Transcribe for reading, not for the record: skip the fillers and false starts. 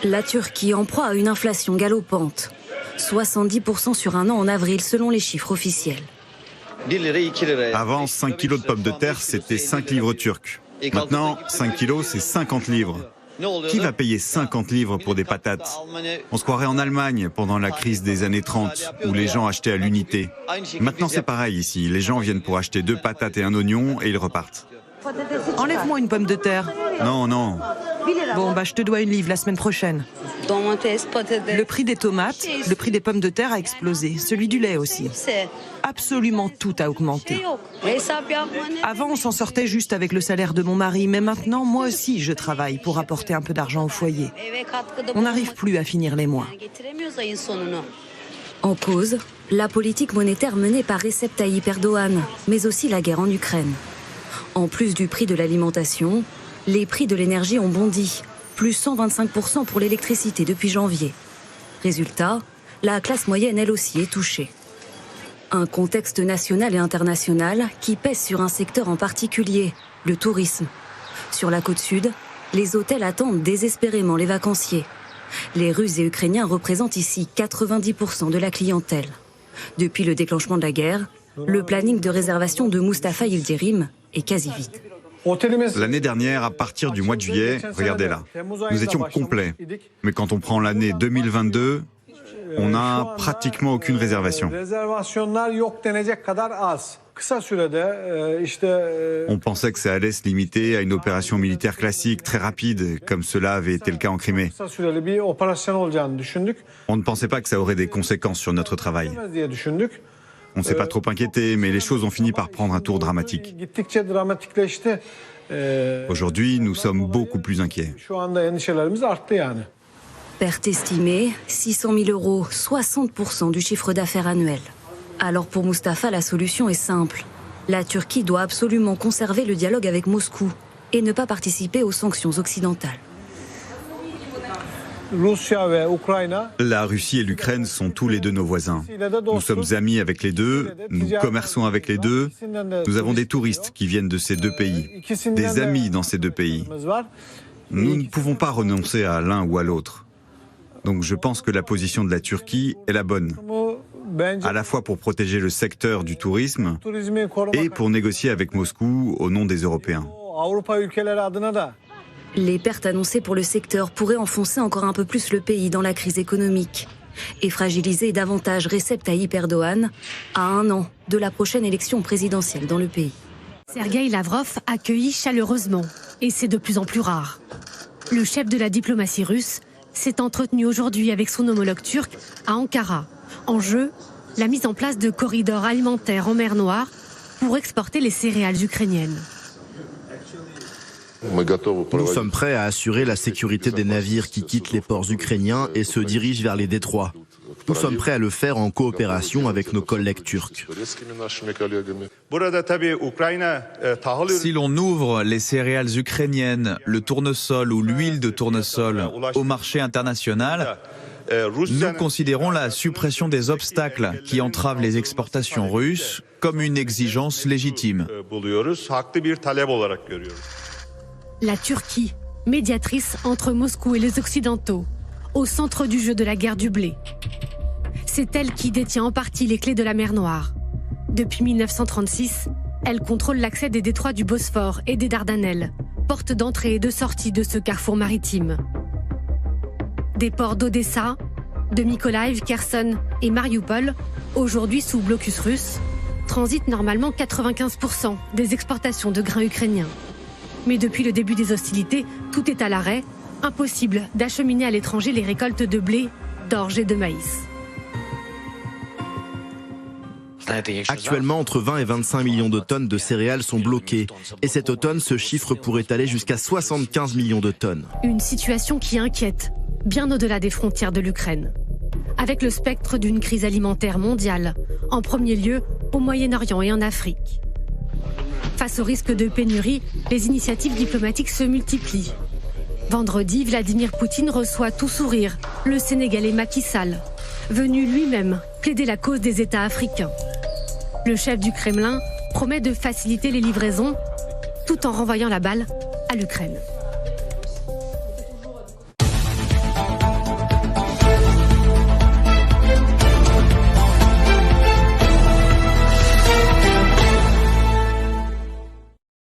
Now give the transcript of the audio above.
La Turquie en proie à une inflation galopante. 70% sur un an en avril selon les chiffres officiels. Avant, 5 kilos de pommes de terre, c'était 5 livres turques. Maintenant, 5 kilos, c'est 50 livres. Qui va payer 50 livres pour des patates? On se croirait en Allemagne pendant la crise des années 30, où les gens achetaient à l'unité. Maintenant, c'est pareil ici. Les gens viennent pour acheter 2 patates et un oignon et ils repartent. Enlève-moi une pomme de terre. Non, non. Bon, je te dois 1 livre la semaine prochaine. Le prix des tomates, le prix des pommes de terre a explosé. Celui du lait aussi. Absolument tout a augmenté. Avant, on s'en sortait juste avec le salaire de mon mari, mais maintenant, moi aussi, je travaille pour apporter un peu d'argent au foyer. On n'arrive plus à finir les mois. En cause, la politique monétaire menée par Recep Tayyip Erdogan, mais aussi la guerre en Ukraine. En plus du prix de l'alimentation, les prix de l'énergie ont bondi, plus 125% pour l'électricité depuis janvier. Résultat, la classe moyenne elle aussi est touchée. Un contexte national et international qui pèse sur un secteur en particulier, le tourisme. Sur la côte sud, les hôtels attendent désespérément les vacanciers. Les Russes et Ukrainiens représentent ici 90% de la clientèle. Depuis le déclenchement de la guerre, le planning de réservation de Mustafa Yildirim est quasi vide. L'année dernière, à partir du mois de juillet, regardez là, nous étions complets. Mais quand on prend l'année 2022, on n'a pratiquement aucune réservation. On pensait que ça allait se limiter à une opération militaire classique, très rapide, comme cela avait été le cas en Crimée. On ne pensait pas que ça aurait des conséquences sur notre travail. On ne s'est pas trop inquiété, mais les choses ont fini par prendre un tour dramatique. Aujourd'hui, nous sommes beaucoup plus inquiets. Perte estimée, 600 000 €, 60% du chiffre d'affaires annuel. Alors pour Mustafa, la solution est simple. La Turquie doit absolument conserver le dialogue avec Moscou et ne pas participer aux sanctions occidentales. La Russie et l'Ukraine sont tous les deux nos voisins. Nous sommes amis avec les deux, nous commerçons avec les deux, nous avons des touristes qui viennent de ces deux pays, des amis dans ces deux pays. Nous ne pouvons pas renoncer à l'un ou à l'autre. Donc je pense que la position de la Turquie est la bonne, à la fois pour protéger le secteur du tourisme et pour négocier avec Moscou au nom des Européens. Les pertes annoncées pour le secteur pourraient enfoncer encore un peu plus le pays dans la crise économique et fragiliser davantage Recep Tayyip Erdogan à 1 an de la prochaine élection présidentielle dans le pays. Sergueï Lavrov accueillit chaleureusement, et c'est de plus en plus rare. Le chef de la diplomatie russe s'est entretenu aujourd'hui avec son homologue turc à Ankara. En jeu, la mise en place de corridors alimentaires en mer Noire pour exporter les céréales ukrainiennes. Nous sommes prêts à assurer la sécurité des navires qui quittent les ports ukrainiens et se dirigent vers les détroits. Nous sommes prêts à le faire en coopération avec nos collègues turcs. Si l'on ouvre les céréales ukrainiennes, le tournesol ou l'huile de tournesol au marché international, nous considérons la suppression des obstacles qui entravent les exportations russes comme une exigence légitime. La Turquie, médiatrice entre Moscou et les Occidentaux, au centre du jeu de la guerre du blé. C'est elle qui détient en partie les clés de la mer Noire. Depuis 1936, elle contrôle l'accès des détroits du Bosphore et des Dardanelles, porte d'entrée et de sortie de ce carrefour maritime. Des ports d'Odessa, de Mykolaiv, Kherson et Mariupol, aujourd'hui sous blocus russe, transitent normalement 95% des exportations de grains ukrainiens. Mais depuis le début des hostilités, tout est à l'arrêt. Impossible d'acheminer à l'étranger les récoltes de blé, d'orge et de maïs. Actuellement, entre 20 et 25 millions de tonnes de céréales sont bloquées. Et cet automne, ce chiffre pourrait aller jusqu'à 75 millions de tonnes. Une situation qui inquiète, bien au-delà des frontières de l'Ukraine. Avec le spectre d'une crise alimentaire mondiale, en premier lieu au Moyen-Orient et en Afrique. Face au risque de pénurie, les initiatives diplomatiques se multiplient. Vendredi, Vladimir Poutine reçoit tout sourire le Sénégalais Macky Sall, venu lui-même plaider la cause des États africains. Le chef du Kremlin promet de faciliter les livraisons tout en renvoyant la balle à l'Ukraine.